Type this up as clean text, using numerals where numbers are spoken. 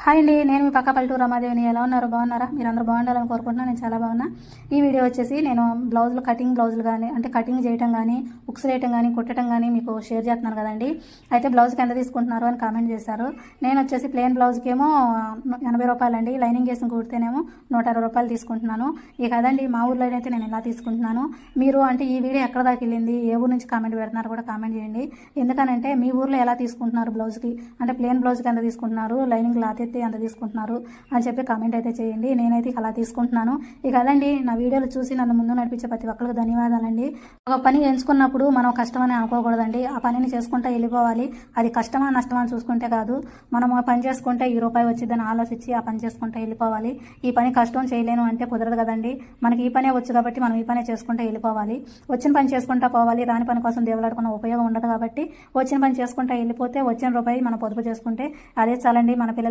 Hi అండి, నేను మీ పక్క పల్లెటూరు రమాదేవిని. ఎలా ఉన్నారు? బాగున్నారా? మీరు అందరూ బాగుండాలని కోరుకుంటున్నాను. నేను చాలా బాగున్నా. ఈ వీడియో వచ్చేసి నేను కటింగ్ బ్లౌజులు కానీ అంటే కటింగ్ చేయటం కానీ ఉక్స్ వేయటం కానీ కుట్టడం కానీ మీకు షేర్ చేస్తున్నాను కదండి. అయితే బ్లౌజ్కి ఎంత తీసుకుంటున్నారు అని కామెంట్ చేశారు. నేను వచ్చేసి ప్లెయిన్ బ్లౌజ్కి ఏమో 80 రూపాయలు అండి, లైనింగ్ వేసి కుడితేనేమో 160 రూపాయలు తీసుకుంటున్నాను. ఇక అదండి మా ఊర్లో అయితే నేను ఇలా తీసుకుంటున్నాను. మీరు అంటే ఈ వీడియో ఎక్కడ దాకా వెళ్ళింది, ఏ ఊరు నుంచి కామెంట్ పెడుతున్నారు కూడా కామెంట్ చేయండి. ఎందుకనంటే మీ ఊర్లో ఎలా తీసుకుంటున్నారు బ్లౌజ్కి, అంటే ప్లెయిన్ బ్లౌజ్కి ఎంత తీసుకుంటున్నారు, లైనింగ్ క్లాత్ ఎంత తీసుకుంటున్నారు అని చెప్పి కామెంట్ అయితే చేయండి. నేనైతే అలా తీసుకుంటున్నాను. ఇక అదండి, నా వీడియోలు చూసి నన్ను ముందు నడిపించే ప్రతి ఒక్కరికి ధన్యవాదాలండి. ఒక పని ఎంచుకున్నప్పుడు మనం కష్టమని అనుకోకూడదండి. ఆ పనిని చేసుకుంటే వెళ్ళిపోవాలి. అది కష్టమా నష్టమా అని చూసుకుంటే కాదు, మనం ఆ పని చేసుకుంటే ఈ రూపాయి వచ్చిందని ఆలోచించి ఆ పని చేసుకుంటే వెళ్ళిపోవాలి. ఈ పని కష్టం చేయలేను అంటే కుదరదు కదండి. మనకి ఈ పనే వచ్చు కాబట్టి మనం ఈ పనే చేసుకుంటే వెళ్ళిపోవాలి. వచ్చిన పని చేసుకుంటా పోవాలి. రాని పని కోసం దేవులాడుకున్న ఉపయోగం ఉండదు కాబట్టి వచ్చిన పని చేసుకుంటా వెళ్ళిపోతే వచ్చిన రూపాయి మనం పొదుపు చేసుకుంటే అదే చాలండి. మన పిల్లలు